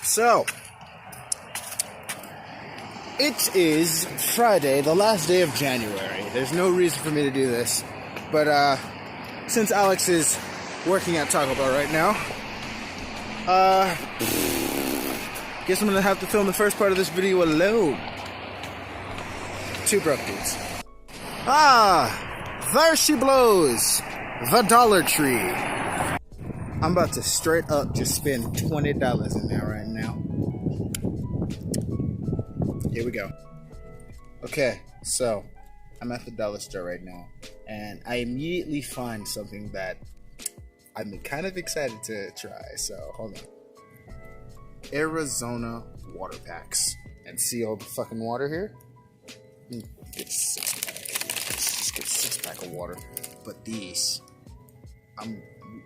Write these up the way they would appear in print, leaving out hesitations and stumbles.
So, it is Friday, the last day of January. There's no reason for me to do this, but since Alex is working at Taco Bell right now, guess I'm gonna have to film the first part of this video alone. Two broke dudes. There she blows! The Dollar Tree. I'm about to straight up just spend $20 in there right now. Here we go. Okay, so I'm at the dollar store right now, and I immediately find something that I'm kind of excited to try. So hold on. Arizona water packs. And see all the fucking water here? Get a six pack. Let's just get a 6-pack of water. But these,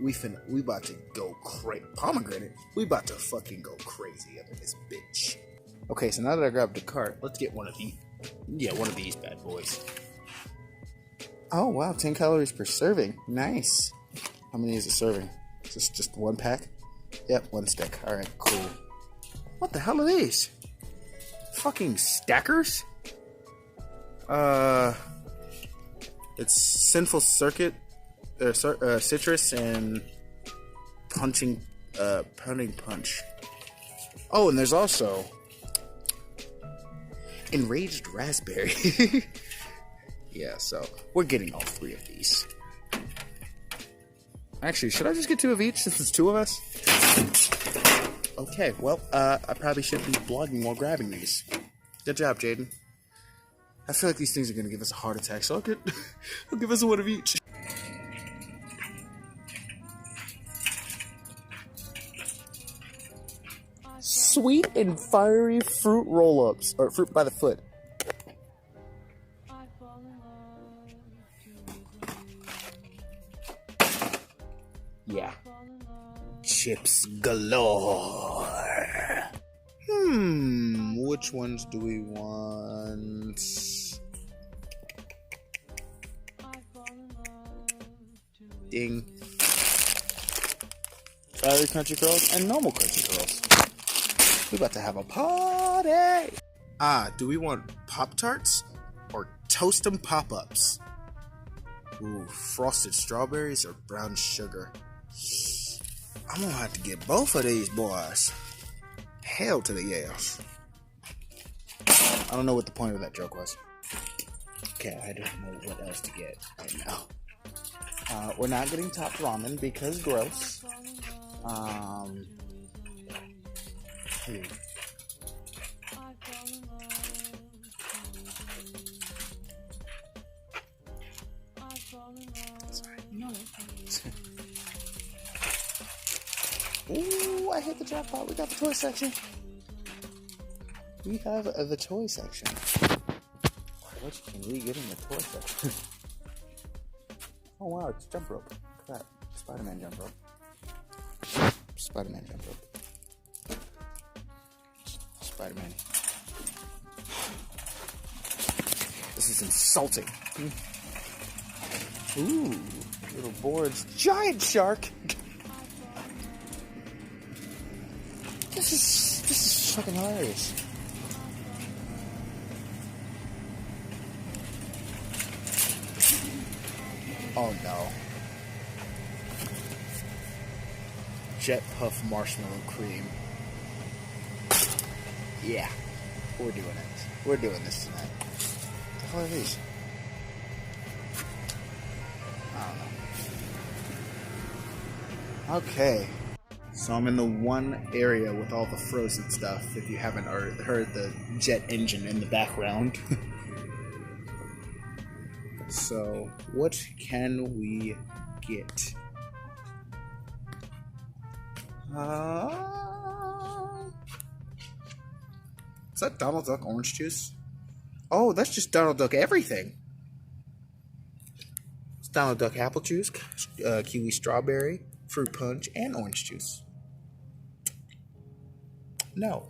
we about to go crazy. Pomegranate, we about to fucking go crazy up in this bitch. Okay, so now that I grabbed the cart, let's get one of these. Yeah, one of these bad boys. Oh wow, 10 calories per serving. Nice. How many is a serving? Is this just one pack? Yep, one stick. Alright, cool. What the hell are these? Fucking stackers? It's Sinful Circuit, Citrus, and Punching Punch. Oh, and there's also Enraged Raspberry. Yeah, so we're getting all 3 of these. Actually, should I just get 2 of each since it's 2 of us? Okay, well, I probably should be vlogging while grabbing these. Good job, Jaden. I feel like these things are gonna give us a heart attack, so I'll give us 1 of each. Sweet and fiery fruit roll-ups, or fruit by the foot. Yeah. Chips galore. Which ones do we want? Ding. Fiery Crunchy Curls and normal Crunchy Curls. We about to have a party! Do we want Pop-Tarts or Toast-'em Pop-Ups? Ooh, frosted strawberries or brown sugar? I'm gonna have to get both of these boys. Hell to the yes. I don't know what the point of that joke was. Okay, I don't know what else to get right now. We're not getting top ramen because gross. Ooh, I hit the jackpot. We got the toy section. We have the toy section. What can we get in the toy section? Oh wow, it's jump rope. Crap. Spider-Man jump rope. Spider-Man jump rope. Spider-Man. This is insulting. Ooh, little boards. Giant shark! This is fucking hilarious. Oh no. Jet Puff Marshmallow Cream. Yeah. We're doing it. We're doing this tonight. What the hell are these? I don't know. Okay. So I'm in the one area with all the frozen stuff, if you haven't heard the jet engine in the background. So, what can we get? Is that Donald Duck orange juice? Oh, that's just Donald Duck everything. It's Donald Duck apple juice, kiwi strawberry, fruit punch, and orange juice. No.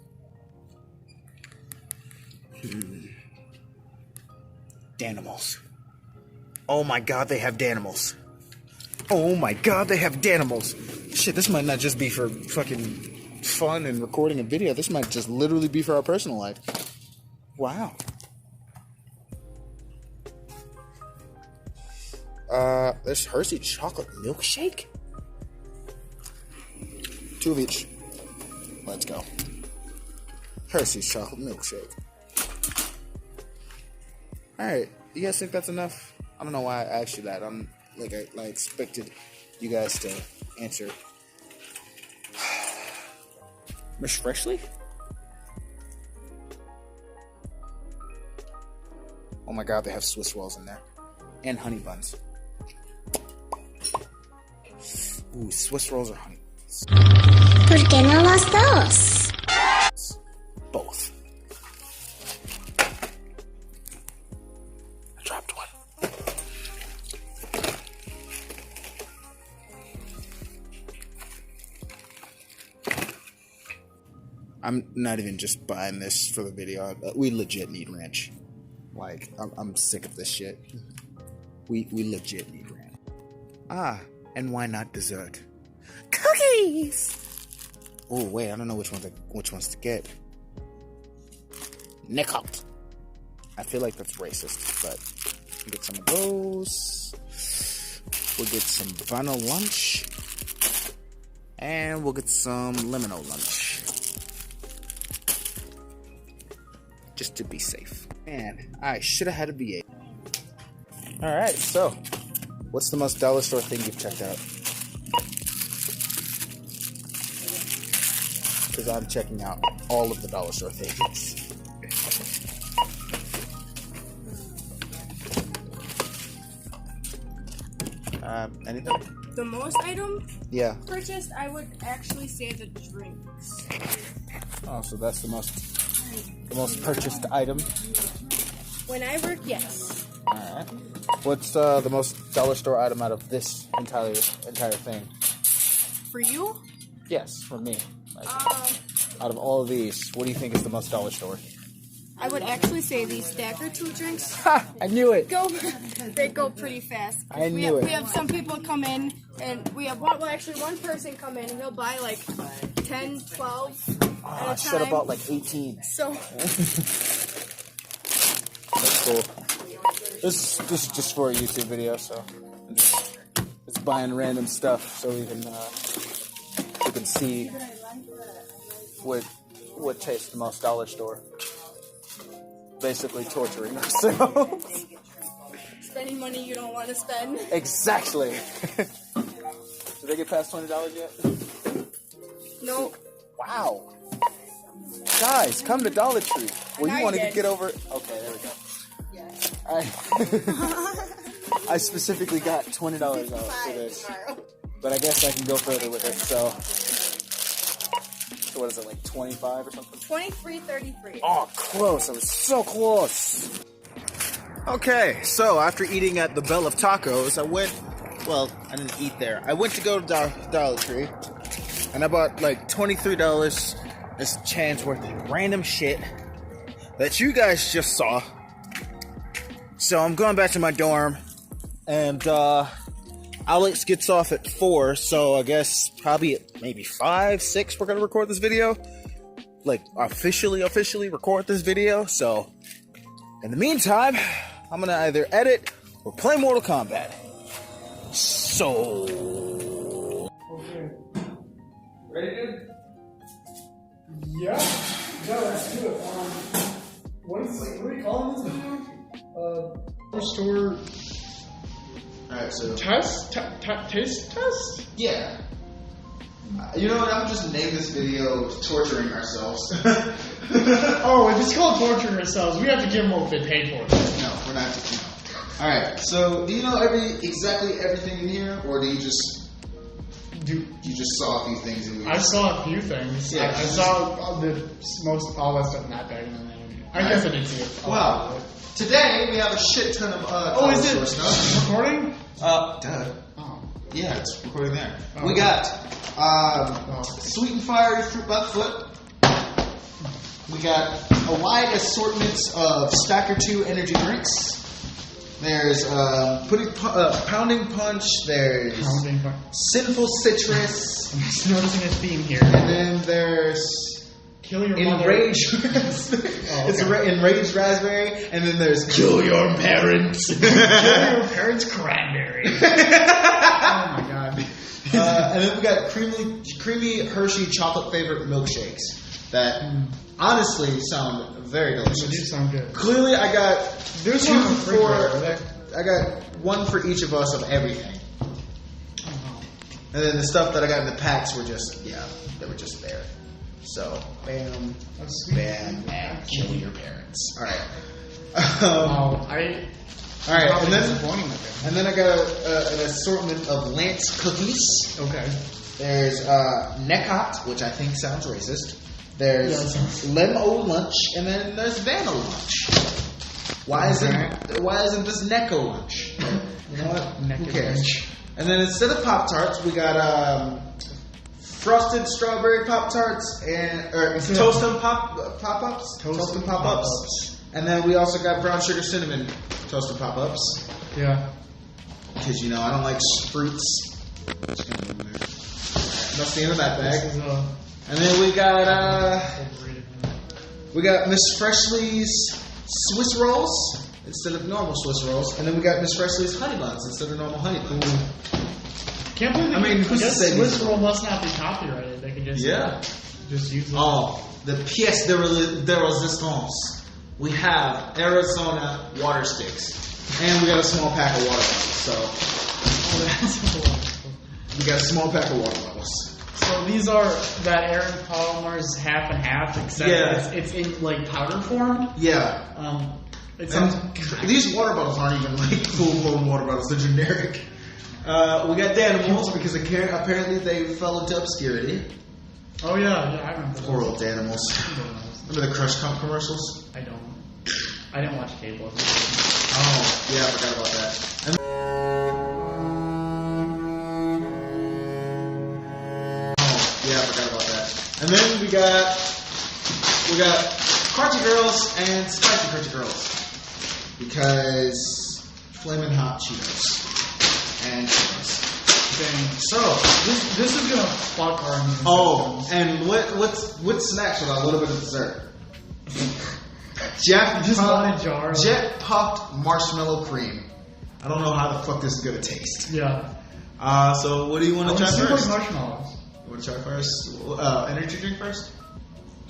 Danimals. Oh my god, they have Danimals. Oh my god, they have Danimals. Shit, this might not just be for fucking fun and recording a video. This might just literally be for our personal life. Wow. There's Hershey chocolate milkshake. 2 of each. Let's go. Hershey's chocolate milkshake. Alright, you guys think that's enough? I don't know why I asked you that. I expected you guys to answer. Miss Freshly? Oh my god, they have Swiss rolls in there. And honey buns. Ooh, Swiss rolls or honey buns? ¿Por qué no los dos? Both. I dropped one. I'm not even just buying this for the video. We legit need ranch. Like, I'm sick of this shit. We legit need ranch. Ah, and why not dessert? Cookies! Oh, wait, I don't know which ones to get. Nickel. I feel like that's racist, but we'll get some of those. We'll get some vanilla lunch. And we'll get some lemon-o lunch. Just to be safe. Man, I should have had a V8. Alright, so what's the most dollar store thing you've checked out? Because I'm checking out all of the dollar store things. Anything? The most item purchased, I would actually say the drinks. Oh, so that's the most purchased item? When I work, yes. Alright. What's the most dollar store item out of this entire thing? For you? Yes, for me. Like, out of all of these, what do you think is the most dollar store? I would actually say these Stacker 2 drinks. Ha! I knew it! They go pretty fast. I knew it. We have some people come in, and we have one person come in, and he'll buy like 10, 12 I should have bought like 18. So... That's cool. This is just for a YouTube video, so I'm just buying random stuff so we can see what tastes the most dollar store. Basically torturing ourselves. Spending money you don't want to spend. Exactly. Did they get past $20 yet? Nope. Wow. Guys, come to Dollar Tree. Well, you want to get over... Okay, there we go. I specifically got $20 off for this. But I guess I can go further with it, so what is it, like 25 or something? 23.33. Oh, close. I was so close. Okay, so after eating at the Bell of Tacos, I didn't eat there. I went to go to Dollar Tree, and I bought like $23 this chan's worth of random shit that you guys just saw. So I'm going back to my dorm, and Alex gets off at 4, so I guess probably at maybe 5, 6 we're gonna record this video. Like officially record this video. So in the meantime, I'm gonna either edit or play Mortal Kombat. So okay. Ready, dude? Yeah. No, let's do it. What are we calling this video? Store. alright, so Taste test? yeah. You know what? I'm just name this video "Torturing Ourselves." Oh, if it's called torturing ourselves, we have to give them what they paid for. No, we're not. All right. So, do you know exactly everything in here, or do you just saw a few things? I saw a few things. Yeah. I saw all that stuff not there. I guess I did see it. Wow. Today we have a shit ton of is it stuff. recording? Duh. Oh. Yeah, it's recording there. Oh. We got sweet and fiery fruit buttfoot. We got a wide assortment of Stacker 2 energy drinks. There's Pounding Punch. There's Pounding Punch. Sinful Citrus. I'm just noticing a theme here. And then there's Kill your mother. Enraged. It's Enraged Raspberry. And then there's Kill Your Parents. Kill your parents' cranberry. Oh my god. And then we got creamy Hershey chocolate flavored milkshakes that honestly sound very They delicious. do sound good. Clearly, I got There's two one in the for. refrigerator. I got one for each of us of everything, Oh, and then the stuff that I got in the packs were just they were just there. So bam, that's sweet. bam, and kill your parents. All right. Wow, All right, and then disappointing with them. I got an assortment of Lance cookies. Okay. There's Necot, which I think sounds racist. There's Yes. Lemo Lunch, and then there's Vanna Lunch. Why isn't this Necco Lunch? You know what? Who cares? And then instead of Pop Tarts, we got frosted strawberry Pop Tarts and toast and pop ups. Toast and pop ups. And then we also got brown sugar cinnamon toast and pop ups. Yeah. Because I don't like fruits. That's the end of that This bag. is And then we got overrated. Miss Freshly's Swiss rolls instead of normal Swiss rolls, and then we got Miss Freshly's honey buns instead of normal honey buns. Can't believe I mean, who's to say Swiss these- roll must not be copyrighted. They can just just use it. Oh, the pièce de résistance. We have Arizona water sticks, and we got a small pack of water bottles. So we got a small pack of water bottles. So these are that Aaron Palmer's half and half, except it's in like powder form. Yeah. It sounds. These water bottles aren't even like full-blown water bottles; they're generic. We got Danimals because apparently they fell into obscurity. Oh yeah, I remember. Poor old Danimals. Remember the Crush Comp commercials? I don't. I didn't watch cable. Oh, yeah, I forgot about that. And then we got Crunchy Girls and Spicy Crunchy Girls because Flamin' Hot Cheetos and Cheetos. Dang. So This is gonna fuck our immune systems. and what snacks with a little bit of dessert? Jet puffed marshmallow cream. I don't know how the fuck this is gonna taste. Yeah. So what do you want to try Super first? marshmallows. You want to try first? Energy drink first?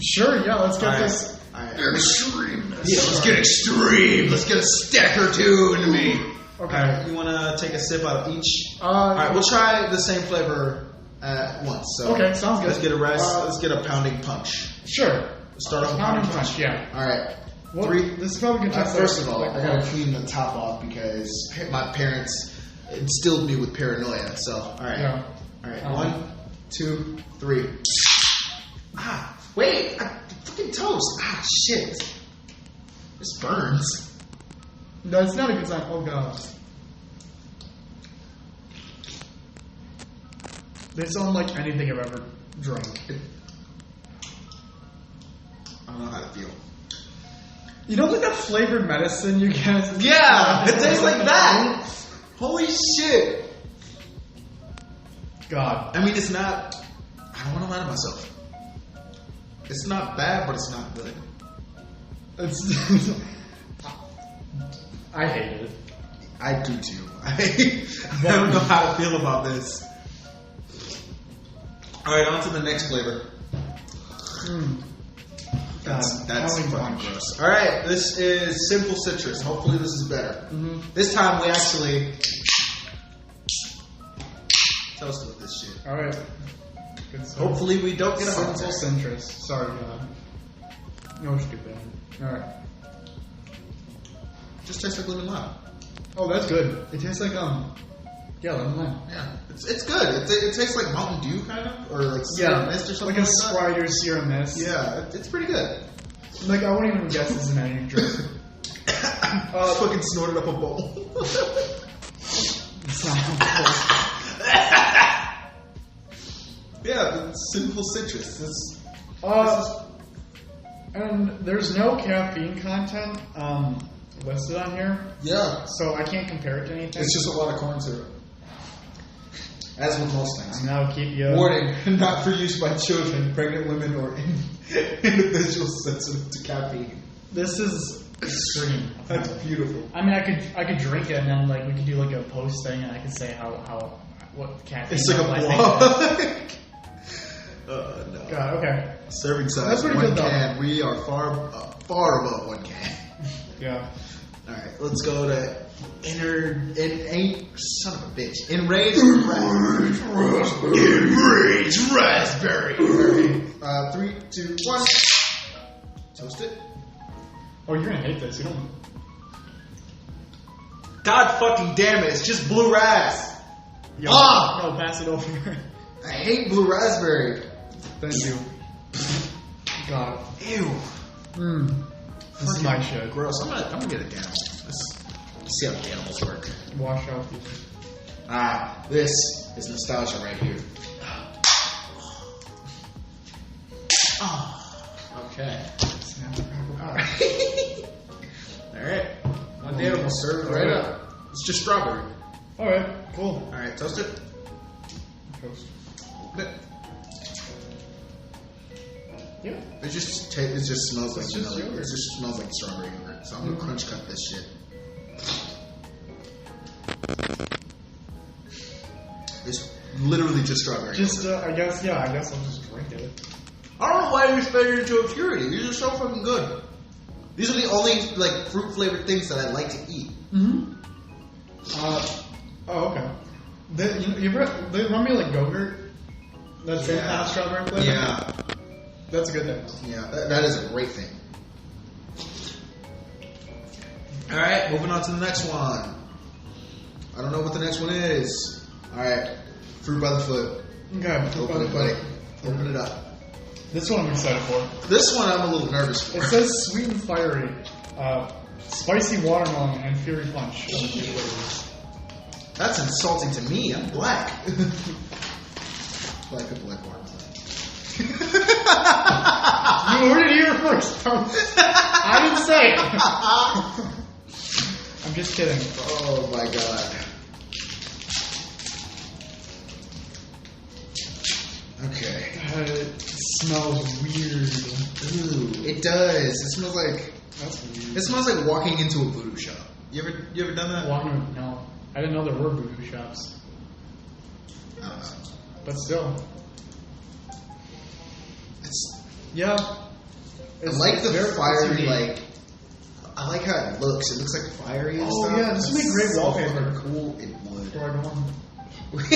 Sure. Yeah. Let's get Alright. this. Extreme. Yeah, let's get extreme. Let's get a stack or two into me. Okay. Alright, you want to take a sip out of each? All Alright, we'll try the same flavor at once. So Okay, sounds good. Let's get a let's get a pounding punch. Sure. Start off with Pounding punch. Yeah. Alright. Well, Three. This is probably gonna taste First like, of all, like I gotta clean the top off because my parents instilled me with paranoia. So, alright. Yeah. Alright, 1, 2, 3. Ah, wait! Fucking toast! Ah, shit! This burns. No, it's not a good sign. Oh god. They sound like anything I've ever drunk. I don't know how to feel. You know, like that flavored medicine you get? Yeah! It tastes like that! Holy shit! God. I mean, it's not. I don't want to lie to myself. It's not bad, but it's not good. It's. I hate it. I do too. I don't know how to feel about this. Alright, on to the next flavor. That's Pounding fucking punch. gross. Alright, this is Simple Citrus. Hopefully this is better. Mm-hmm. This time we actually toast with this shit. Alright. Good stuff. Hopefully we don't get a heart Simple attack. centrist. Sorry, God. No, stupid. Alright. Just tastes like lemon lime. Oh, that's good. It tastes like, yeah, lemon lime. Yeah, it's good. It tastes like Mountain Dew kind of, or like Sierra Mist or something like a like that. Sprite or Sierra Mist. Yeah, it's pretty good. Like, I wouldn't even guess it's an energy drink. Fucking snorted up a bowl. It's not Yeah, it's Simple Citrus. This and there's no caffeine content. listed on here, Yeah. so I can't compare it to anything. It's just a lot of corn syrup. As with most things. And that'll keep you. Warning, not for use by children, pregnant women, or individuals sensitive to caffeine. This is extreme. That's beautiful. I mean, I could drink it and then like we could do like a post thing and I could say what caffeine. It's like a level I blog. think. No. God, okay. Serving size, That's pretty one good, though. can. We are far above one can. Yeah. Alright, let's go to son of a bitch. Enraged raspberry. 3, 2, 1. Toast it. Oh, you're gonna hate this. You don't. God fucking damn it, it's just blue ras. Yo, Ah! No, pass it over. I hate blue raspberry. Thank you. God. Ew. This is my shit. Gross. I'm gonna get a Danimal. Let's see how Danimals work. Wash out these. This is nostalgia right here. Okay. Alright. One Danimal served right up. It's just strawberry. Alright, cool. Alright, toast it. Toast. Open it. Yeah. It just smells like It's just vanilla. yogurt. It just smells like strawberry yogurt. So I'm gonna crunch cut this shit. It's literally just strawberry Just, yogurt. I guess I'll just drink it. I don't know why you expect it into a purity. These are so fucking good. These are the only like fruit flavored things that I like to eat. Mm-hmm. Oh, okay. They remind me like Go-Gurt? That same kind of strawberry flavor? Yeah. That's a good thing. Yeah, that is a great thing. Alright, moving on to the next one. I don't know what the next one is. Alright, fruit by the foot. Okay. Open it, buddy. Open it up. This one I'm excited for. This one I'm a little nervous for. It says sweet and fiery, spicy watermelon, and fury punch. That's insulting to me. I'm black. Black people like watermelon. You heard it here first. I didn't say it. I'm just kidding. Oh my god. Okay. It smells weird. Ooh, it does. It smells like That's weird. it smells like walking into a voodoo shop. You ever done that? No. I didn't know there were voodoo shops. I don't know. But still. It's Yeah. I like the fiery, like, I like how it looks. It looks like fiery and Oh, stuff. yeah, this would be It's great so wallpaper. fucking cool. It would. For our dorm. Let's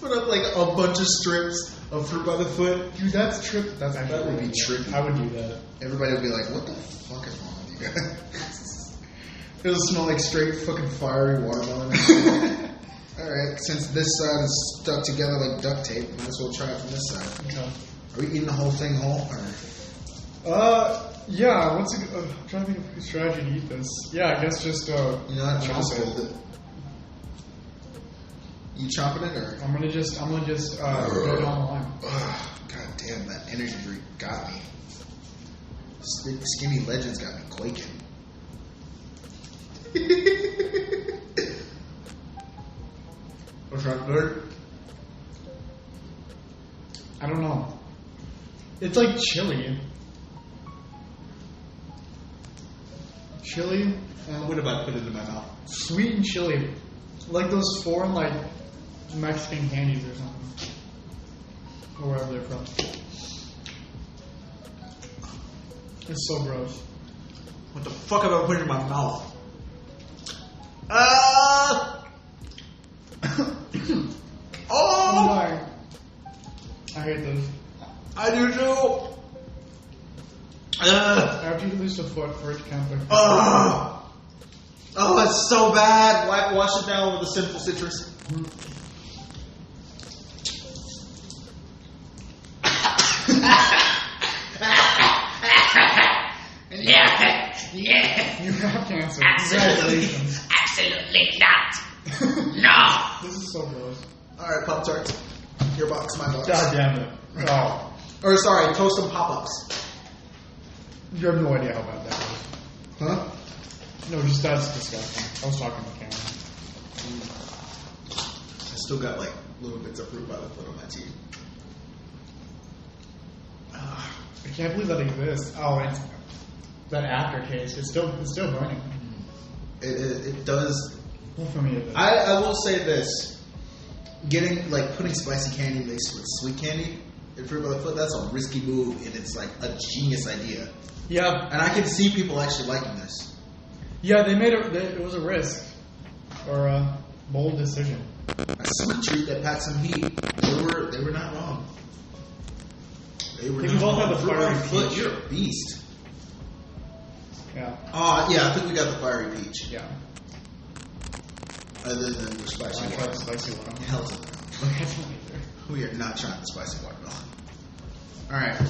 put up, like, a bunch of strips of fruit by the foot. Dude, that's trip. That's actually That would be really trippy. good. I would do that. Everybody would be like, what the fuck is wrong with you guys? It'll smell like straight fucking fiery watermelon. Alright, since this side is stuck together like duct tape, might as well try it from this side. Okay. Are we eating the whole thing whole? Or? Yeah. What's a good? I'm trying to think of a good strategy to eat this. Yeah, I guess just You know what? chop Just it. hold it. You chopping it or? I'm gonna just go down the line. Ugh, God damn, that energy drink got me. Skinny Legends got me quaking. What's that good? I don't know. It's like chili. Chili, What if I put it in my mouth? sweet and chili, like those foreign like Mexican candies or something, or wherever they're from. It's so gross. What the fuck have I put in my mouth? I'm Oh! dying. I hate those. I do too! After you lose a foot for it counting. Oh, it's so bad. Wash it down with a simple citrus. You have cancer. Congratulations. Absolutely not. No. This is so gross. Alright, Pop Tarts. Your box, my box. God damn it. Oh. Or sorry, toast and pop ups. You have no idea how bad that is. Huh? No, just that's disgusting. I was talking to Cameron. I still got like little bits of fruit by the foot on my teeth. I can't believe that exists. Oh, it's that aftertaste. It's still burning. It does. Well, for me, it is. I will say this: putting spicy candy mixed with sweet candy in fruit by the foot. That's a risky move, and it's like a genius idea. Yeah, And I can see people actually liking this. yeah. It was a risk or a bold decision. A sweet treat that packed some heat. They were not wrong. They were I think not we both wrong. had the Fruit by fiery the foot. peach. You're a beast. Yeah, Yeah, I think we got the fiery peach. yeah. Other than the spicy I tried the watermelon. spicy one. Hell to no. We are not trying the spicy watermelon. Alright.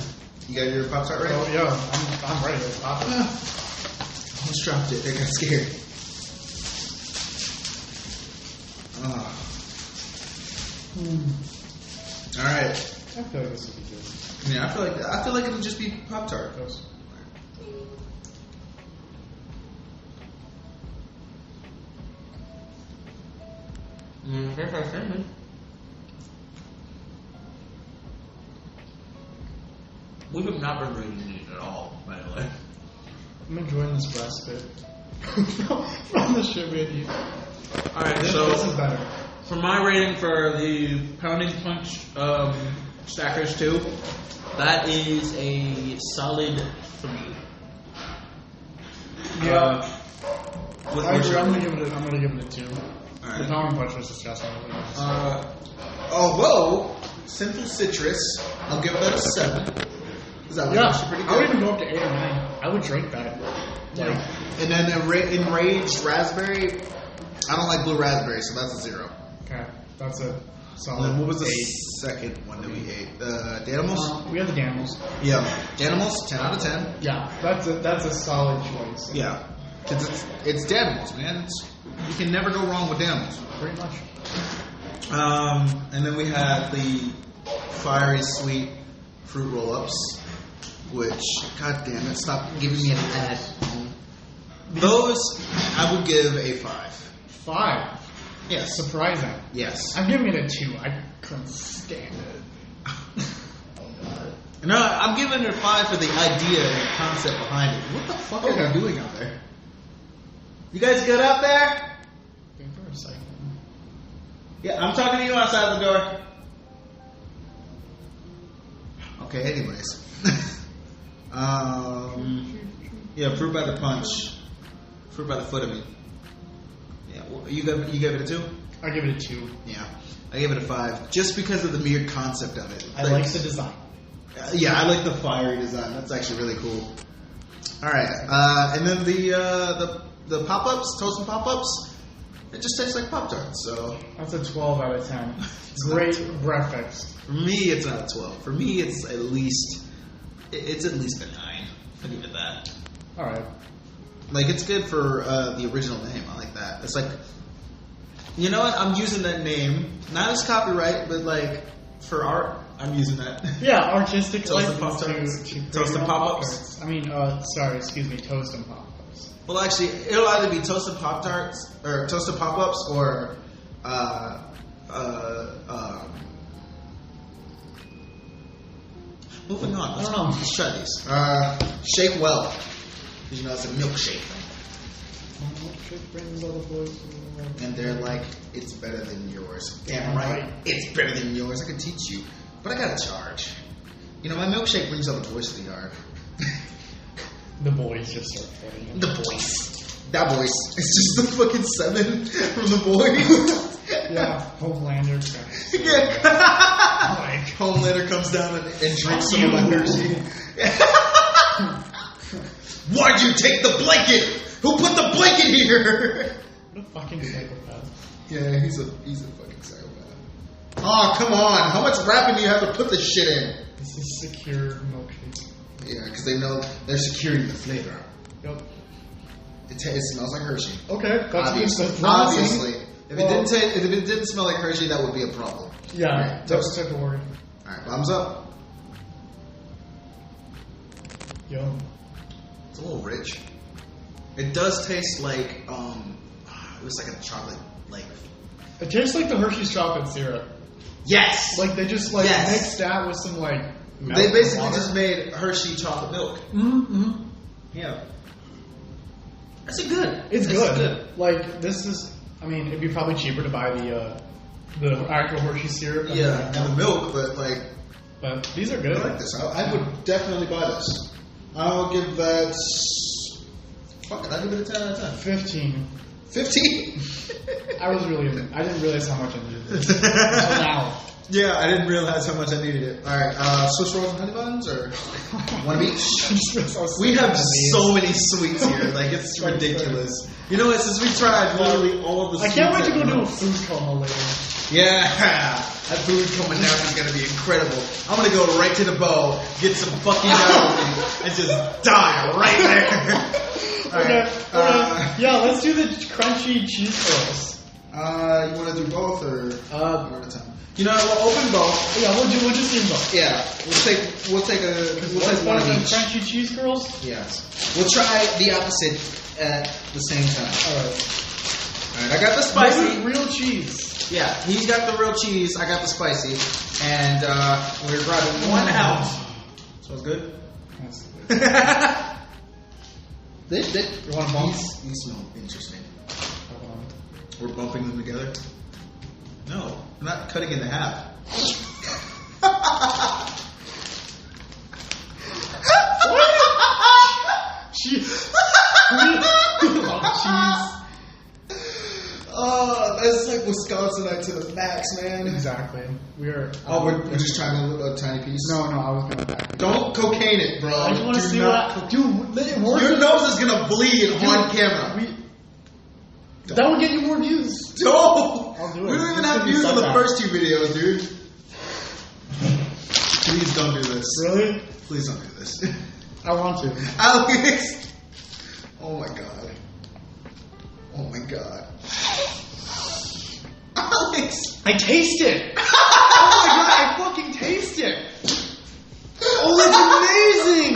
You got your Pop Tart ready? Oh yeah, I'm ready. Let's pop it. Almost dropped it. I got scared. Alright. I feel like this would be good. Yeah, I feel like it'll just be Pop Tart. Toast. We have not been reading these at all, by the way. I'm enjoying this breast bit from the shit we had eaten. Alright, This so is better. for my rating for the Pounding Punch Stackers 2, that is a solid 3. Yeah, With I agree. which- I'm gonna give it a 2. Alright. The Pounding Punch was disgusting. Although, Simple Citrus, I'll give that a 7. Is that Yeah, actually pretty I would good? even go up to 8 or 9. I would drink that. Like, And then Enraged Raspberry, I don't like blue raspberry, so that's a 0. okay, that's a And solid. then what was the 8. second one that we ate? Danimals? We have the Danimals. Yeah. Danimals, 10 out of 10. Yeah, that's a solid choice. Yeah. Because it's Danimals, man. You can never go wrong with Danimals. Pretty much. And then we had the fiery sweet fruit roll-ups, which, god damn it, stop giving me an ad. Those, I would give a 5. 5. Yes. Surprising. Yes. I'm giving it a 2. I couldn't stand it. No, I'm giving it a 5 for the idea and the concept behind it. What the fuck are they doing out there? You guys good out there? For a second. Yeah, I'm talking to you outside the door. Okay, anyways. Yeah, fruit by the punch. Fruit by the foot, I mean. Yeah, well, you gave it a 2? I give it a 2. Yeah. I gave it a 5. Just because of the mere concept of it. I like the design. Yeah, I like the fiery design. That's actually really cool. Alright, and then the pop-ups, toast and pop-ups, it just tastes like Pop-Tarts, so That's a 12 out of 10. Great breakfast. for me it's not a 12. For me it's at least a 9. I'll give it that. Alright. Like, it's good for the original name. I like that. It's like, you know what? I'm using that name, not as copyright, but like, for art, I'm using that. Yeah, artistic Toast and license Pop-Tarts. to Toast create and your own Pop-Ups. Pop-Tarts. I mean, sorry, excuse me, toast and Pop-Ups. Well, actually, it'll either be toasted Pop-Tarts, or toasted Pop-Ups, or, moving on. I don't know. Let's try these. Shake well. Because, you know, it's a milkshake. And they're like, it's better than yours. Damn right. It's better than yours. I can teach you. But I gotta charge. You know, my milkshake brings out the voice of the yard. The boys just start fighting. The voice. That voice. It's just the fucking 7 from the boys. Yeah, Homelander. Yeah. Like, Homelander comes down and drinks some of my Hershey. Why'd you take the blanket? Who put the blanket here? what a fucking psychopath. Yeah, he's a fucking psychopath. Oh, come on. How much wrapping do you have to put this shit in? This is secure milkshake. Yeah, because they know they're securing the flavor. Yep. It smells like Hershey. Okay, that's Obviously. that's promising. Obviously. If it didn't smell like Hershey, that would be a problem. Yeah, Right, that's toast. type of worry. Alright, thumbs up. Yo. It's a little rich. It does taste like it was like a chocolate like. It tastes like the Hershey's chocolate syrup. Yes. Like they just like Yes. mixed that with some like. Milk They and basically water. just made Hershey chocolate milk. Mm-hmm. Yeah. That's good. It's That's good. Like this is. I mean, ituld be probably cheaper to buy the actual Hershey syrup. than Yeah, the and the milk, but like But these are good. I like this. I would definitely buy this. I'll give that. Fuck it, I'll give it a 10 out of 10. 15. 15. I didn't realize how much I needed this. Until now. Yeah, I didn't realize how much I needed it. All right, Swiss rolls and honey buns, or one of each. We have so many sweets here, like it's ridiculous. You know what? Since we tried literally all of the I sweets, can't wait to that go we do a know. food coma later. Yeah, that food coming down is gonna be incredible. I'm gonna go right to the bow, get some fucking noodles, and just die right there. All Okay. right. Yeah, let's do the crunchy cheese curls. You want to do both or one at a time? You know, we'll open both. Yeah, we'll just do both. Yeah, we'll take one of each. Crunchy cheese curls. Yes, we'll try the opposite at the same time. All right. All right, I got the spicy. Maybe real cheese. Yeah, he's got the real cheese. I got the spicy, and we're grabbing 1 ounce. Smells good. They You want to bump? These smell interesting. We're bumping them together. No, we're not cutting into half. Cheese. Oh, that's like Wisconsinite to the max, man. Exactly. We are. Oh, we're just trying a tiny piece. No, I was gonna. Don't cocaine it, bro. I just want to Do see not what. Dude, it works. Your nose is gonna bleed on camera. That would get you more views. No! I'll do it. We don't even Just have give me views on the sundown. first 2 videos, dude. Please don't do this. Really? Please don't do this. I want to. Alex! Oh my god. Oh my god. Alex! I taste it. Oh my god! I fucking taste it. Oh, that's amazing,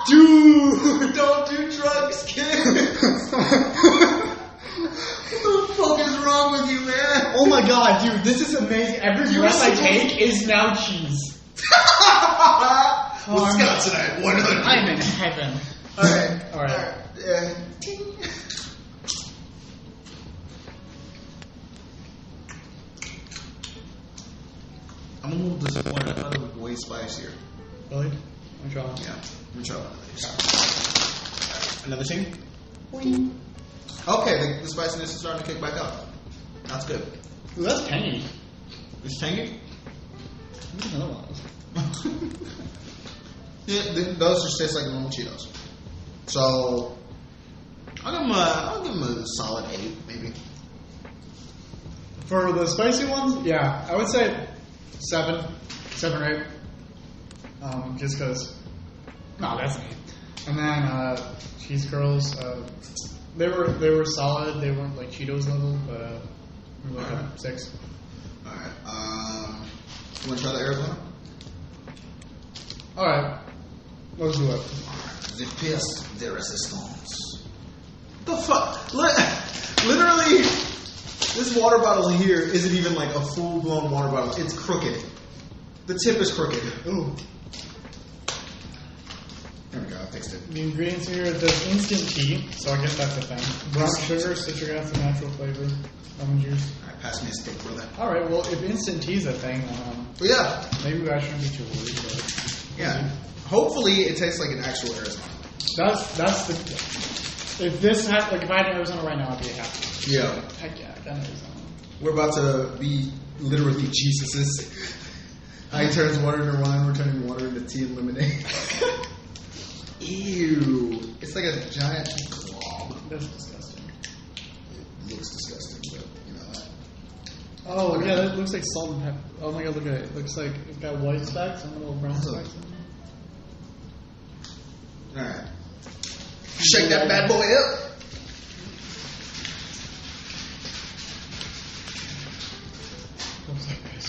dude. Don't do drugs, kid! What the fuck is wrong with you, man? Oh my god, dude, this is amazing. Every You breath were I supposed take is now cheese. Wisconsinite 100. I'm in heaven. Alright. Yeah. I'm a little disappointed. I thought it was way spicier. Really? I'm trying. Yeah. Let me try one of these. Another thing? Okay, the spiciness is starting to kick back up. That's good. Ooh, that's tangy. It's tangy? There's another one. Yeah, those just taste like normal Cheetos. So, I'll give them a solid 8, maybe. For the spicy ones, yeah, I would say 7 or 8. Just because. No, that's me. And then cheese curls. They were solid. They weren't like Cheetos level, but we were like a 6. All right. You want to try the Arizona? All right, let's do it. The pièce de résistance. The fuck? Literally, this water bottle here isn't even like a full-blown water bottle. It's crooked. The tip is crooked. Ooh, There we go. I fixed it. the ingredients here. There's instant tea, so I guess that's the thing. Brown sugar, citric acid, natural flavor, lemon juice. All right, pass me a stick, brother. All right, well, if instant tea's a thing, But yeah, maybe I shouldn't be too worried. But yeah. Hopefully, it tastes like an actual Arizona. that's the. If this had if I had Arizona right now, I'd be happy. Yeah. Heck yeah, I got Arizona. We're about to be literally Jesuses. I turns water into wine, we're turning water into tea and lemonade. Ew. It's like a giant glob. That's disgusting. It looks disgusting, but you know what? Oh yeah, that looks like salt and pepper. Oh my god, look at it. It looks like it's got white specks and little brown specks. Alright. Shake that bad boy up. Looks like this.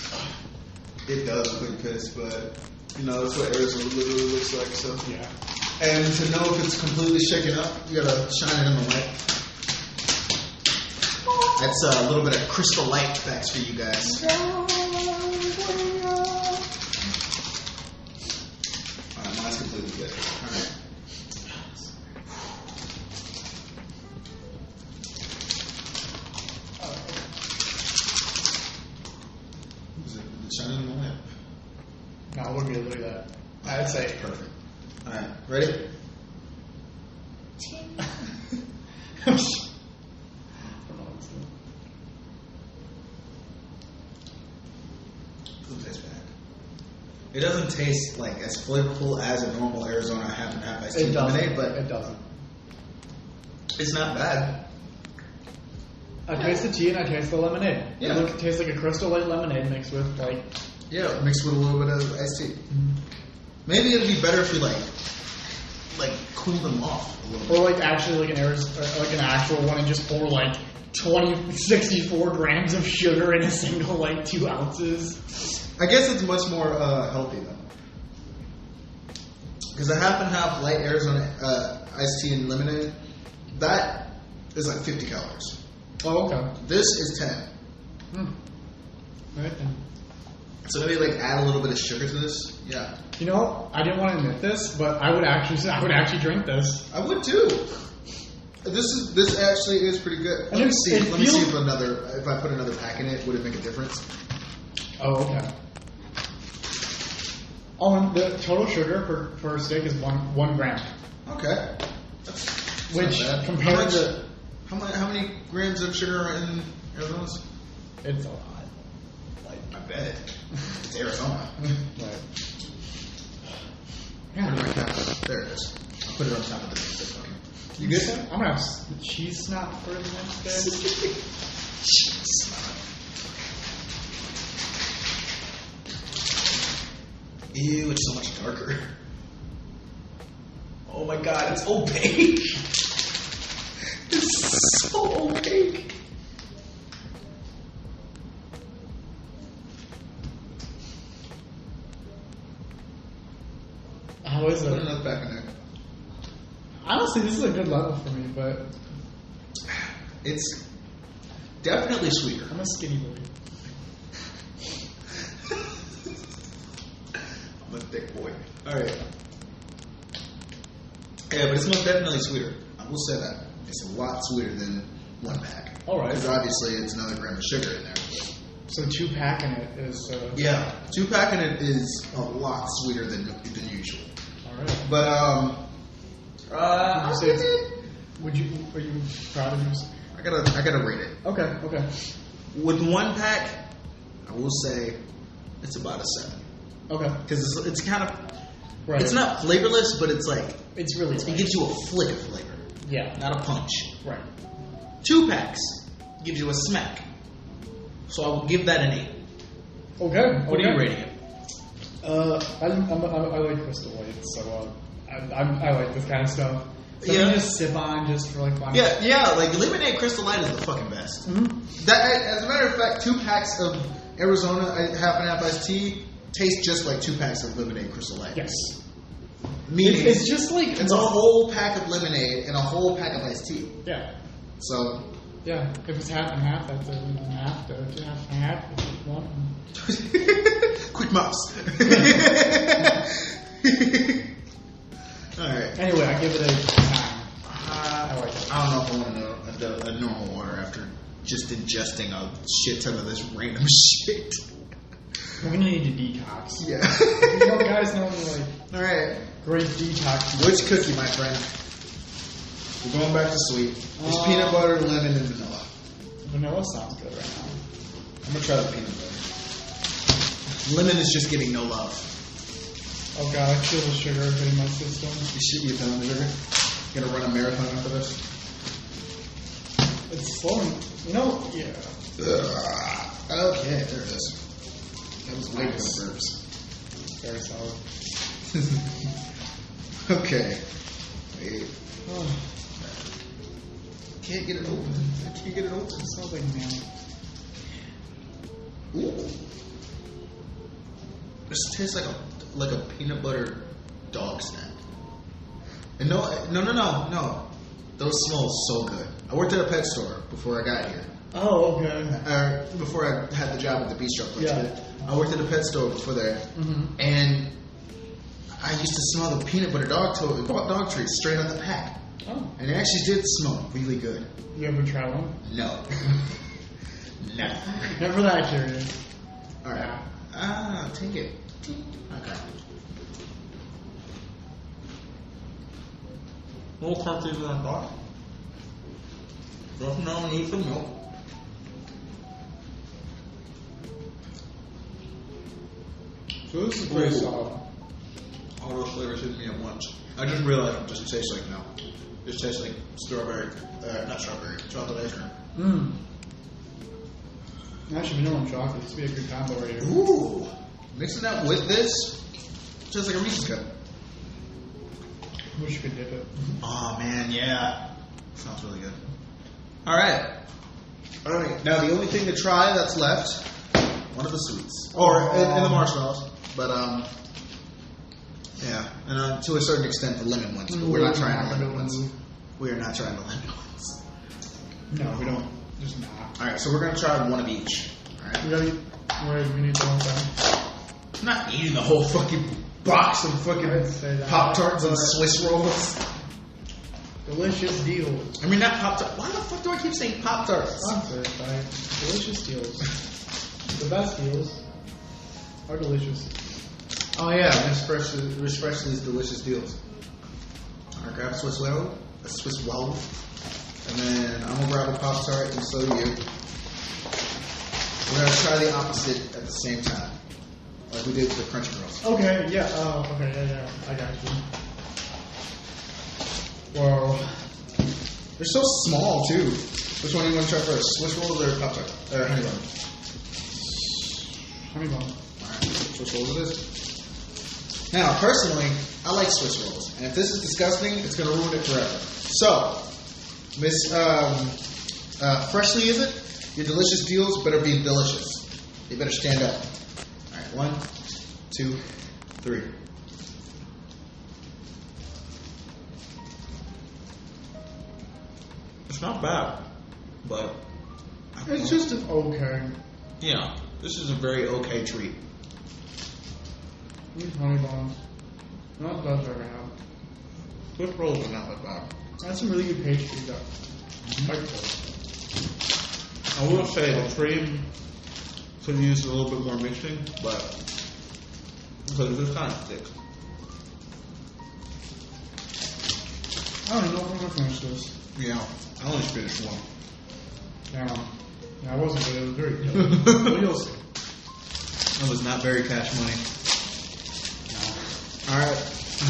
It does look like piss, but you know, that's what Arizona literally looks like, so. Yeah. And to know if it's completely shaken up, you gotta shine it in the light. That's a little bit of crystal light facts for you guys. Alright, mine's completely good. Alright. Is it shining in the lamp? No, it wouldn't be able to do that. I'd say Perfect. Alright, ready? Doesn't taste bad. It doesn't taste like as flavorful as a normal Arizona half and half iced tea lemonade, but it doesn't. it's not bad. I taste the tea and I taste the lemonade. Yeah. It tastes like a Crystal Light lemonade mixed with like. Yeah, mixed with a little bit of iced tea. Maybe it'd be better if we like cool them off a little bit. Or like actually like an actual one and just pour like 64 grams of sugar in a single like 2 ounces. I guess it's much more healthy though. Because a half and half light Arizona iced tea and lemonade, that is like 50 calories. Oh, okay. This is 10. Right then. So maybe like add a little bit of sugar to this. Yeah, You know, I didn't want to admit this, but I would actually drink this. I would too. This actually is pretty good. And Let me see. it Let me see feels- if I put another pack in it, would it make a difference? Oh, okay. Oh, and the total sugar per stick is 1 gram, Okay. That's which not bad. compared to How many grams of sugar are in Arizona's? it's a lot. I bet. It's Arizona. But, Where do I yeah. have it? There it is. I'll put it on top of the fucking. You good? good? I'm gonna have cheese snot for the next day. Ew, it's so much darker. Oh my god, it's opaque. It's so opaque. How is Put it? another back in there. Honestly, this is a good level for me, but It's definitely sweeter. I'm a skinny boy. I'm a thick boy. Alright. Yeah, but it's most definitely sweeter. I will say that. It's a lot sweeter than 1 pack. All right. Because obviously it's another gram of sugar in there. So 2 pack in it is. Yeah. 2 pack in it is a lot sweeter than usual. All right. But, Would you say are you proud of yourself? I gotta rate it. Okay. Okay. With 1 pack, I will say it's about a 7. Okay. Because it's kind of, Right. it's not flavorless, but it's like, It's really. it gives you a flick of flavor, Yeah. not a punch. Right. 2 packs gives you a smack. So I will give that an 8. Okay. What are you rating it? I like Crystal Light, so I like this kind of stuff. So Yeah. you just sip on just for like fun. Yeah, like lemonade Crystal Light is the fucking best. Mm-hmm. That, as a matter of fact, 2 packs of Arizona half and half iced tea taste just like 2 packs of lemonade Crystal Light. Yes. Meaning It's just like it's a whole pack of lemonade and a whole pack of iced tea. Yeah. So Yeah. If it's half and half, that's a half. If it's half and half, if it's one. quick mouse. Alright. Anyway, I give it a 9. I like it. I don't know if I want to know a normal order after just ingesting a shit ton of this random shit. We're gonna need to detox. Yeah. You know, guys know me like Alright. great detox. Which cookie, my friend? We're going back to sweet. It's peanut butter, lemon, and vanilla. Vanilla sounds good right now. I'm gonna try the peanut butter. Lemon is just getting no love. Oh god, I feel the sugar hitting my system. You shit you telling me, sugar? Gonna run a marathon after this? It's slowing. You know, yeah. Okay, there it is. That was way Nice. good burps. Very solid. Okay. Wait. Oh, Can't get it open. I can't get it open. it smells like man. Ooh. This tastes like a peanut butter dog snack. And no. Those smell so good. I worked at a pet store before I got here. Oh, okay. Before I had the job at the Bistro. Yeah. I worked at a pet store before there, and I used to smell the peanut butter dog treats straight out the pack. Oh. And it actually did smell really good. You ever try one? No. No. Never that curious. Alright. Take it. Okay. More crunchy than I thought. Definitely need some milk. So this is pretty Ooh. solid. All those flavors hit me at once. I just realized what it tastes like now. It tastes like strawberry, not strawberry, chocolate ice cream. Mmm. Actually, vanilla and chocolate. This would be a good combo right here. Ooh. Mixing that with this, tastes like a Reese's cup. Wish you could dip it. Oh man, yeah. Sounds really good. Alright. Now the only thing to try that's left, one of the sweets. Or in the marshmallows. But yeah. And to a certain extent the lemon ones. But we're not trying the lemon ones. We are not trying the lemon ones. No, we don't. Just not. Alright, so we're gonna try one of each. Alright. We need to one time. I'm not eating the whole fucking box of fucking Pop-Tarts and Swiss rolls. Delicious deals. I mean, not Pop-Tarts. Why the fuck do I keep saying Pop-Tarts? Sponsored by Delicious Deals. The best deals are delicious. Oh yeah, Miss Freshly's delicious deals. Alright, grab a Swiss roll. And then I'm gonna grab a Pop-Tart and so do you. We're gonna try the opposite at the same time. Like we did with the Crunchy Rolls. Okay, yeah. Oh, okay, yeah. I got you. Whoa. They're so small too. Which one do you want to try first? Swiss rolls or Pop-Tart? Or honey bun? Honey bun. Alright, Swiss rolls it is. Now, personally, I like Swiss rolls. And if this is disgusting, it's gonna ruin it forever. So, Miss Freshly, is it? Your delicious deals better be delicious. They better stand up. Alright, 1, 2, 3. It's not bad, but It's just an okay. yeah, This is a very okay treat. These honey buns. Not the best I've ever had. Swiss rolls are not that bad. That's some really good pastry though. Quite I will say the cream could use a little bit more mixing, but because it's just kind of thick. I don't even know if I'm gonna finish this. Yeah, I only finished one. Yeah, I wasn't good. It was very good. Well, you'll see. That was not very cash money. No. Alright.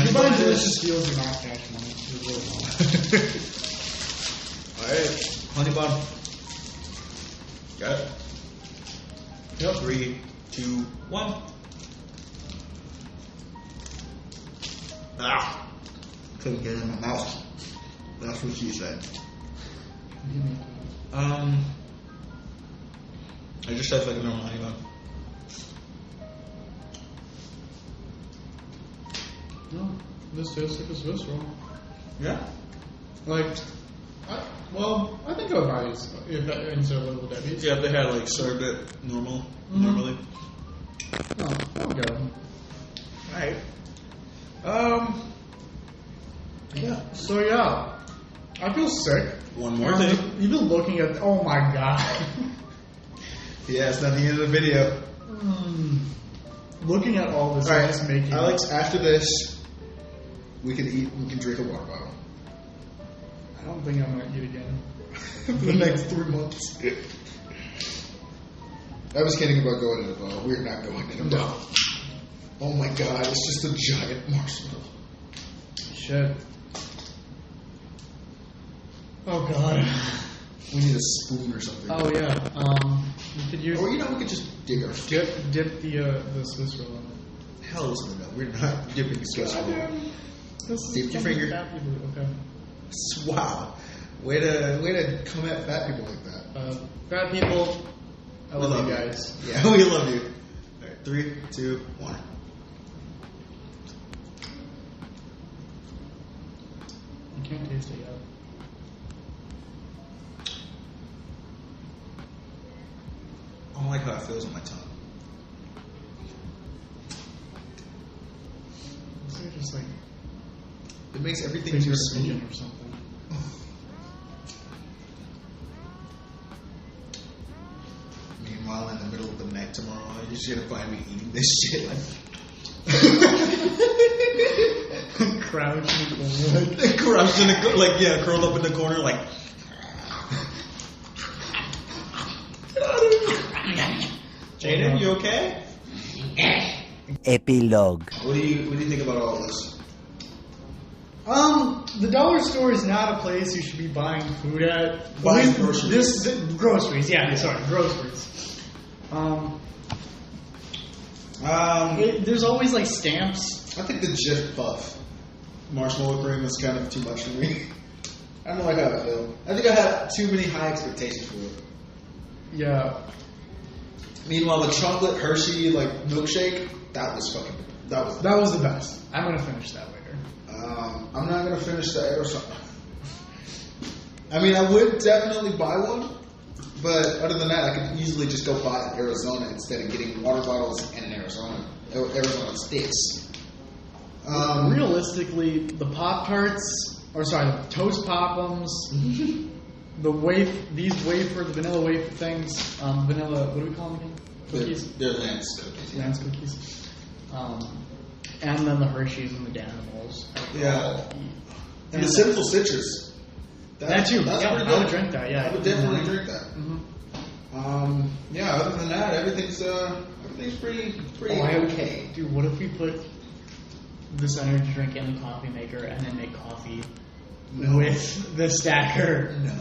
You buy delicious deals are not cash money. It's really not. Alright. Honey bun. Got it. Yep. 3, 2, 1. Ah. Couldn't get it in my mouth. That's what she said. I just tastes like a normal honey bun. No, this tastes like a Swiss roll. Yeah. Like, I think I would buy these if that instead of Little Debbie's. Yeah, if they had like served it normally. Oh, I'll go. Alright. Yeah. So yeah, I feel sick. One more thing. Even looking at, oh my god. Yeah, it's not the end of the video. Looking at all this, Alright, is making Alex, after this, we can drink a water bottle. I don't think I'm gonna eat again. For the next 3 months. I was kidding about going to the bar. We're not going to the bar. Oh my god, it's just a giant marshmallow. Shit. Oh god. We need a spoon or something. Oh yeah. We could use Or we could just dig our dip the Swiss roll in it. Hell no, we're not dipping the Swiss roll. This is Dip your something finger. fat people do. Okay. Wow. Way to come at fat people like that. Fat people, I We love you guys. Yeah, we love you. Alright, 3, 2, 1. can't taste it yet. I don't like how it feels on my tongue. Is it just like It makes everything finger too smooth. pigeon or something? Meanwhile, in the middle of the night tomorrow, you're just gonna find me eating this shit. Crouch in the corner. Crouched in a curled up in the corner, like. Jaden, you okay? Epilogue. What do you think about all this? The dollar store is not a place you should be buying food at. Buying At least groceries. Groceries, yeah, sorry, groceries. There's always like stamps. I think the Jif Puff marshmallow cream is kind of too much for me. I don't know like how I feel. I think I had too many high expectations for it. Yeah. Meanwhile, the chocolate Hershey like milkshake, that was That was the best. I'm gonna finish that later. I'm not gonna finish the aerosol. I mean, I would definitely buy one, but other than that, I could easily just go buy an Arizona instead of getting water bottles and an Arizona sticks. Realistically, the Pop-Tarts, the Toast Pop-Ums, the vanilla wafer things, vanilla, what do we call them again? Cookies? They're Lance cookies. Lance cookies. And then the Hershey's and the Danimals. Yeah. And the Simple Citrus. That too. That's Yeah, pretty I good. would drink that, yeah. I would definitely drink that. Mm-hmm. Yeah, other than that, everything's pretty okay. Dude, what if we put this energy drink in the coffee maker and then make coffee with the stacker? No.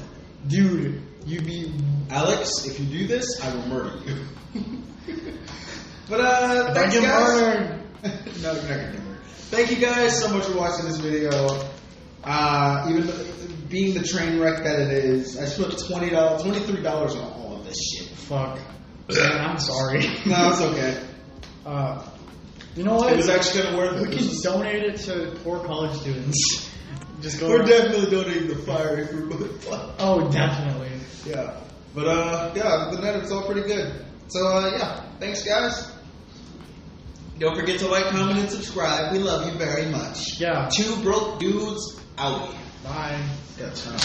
Dude, you'd be... Alex, if you do this, I will murder you. But, If I thanks, get guys. murdered. No, you're not gonna get murdered. Thank you guys so much for watching this video. Even being the train wreck that it is, I spent $23 on all of this shit. Fuck. Man, I'm sorry. No, it's okay. You know what? It was actually kind of worth it. We can donate it to poor college students. Just go We're around. definitely donating the fire if we're Oh, definitely. Yeah. But, yeah, other than that, it's all pretty good. So, yeah. Thanks, guys. Don't forget to like, comment, and subscribe. We love you very much. Yeah. Two broke dudes out. Bye. Yeah, turn on.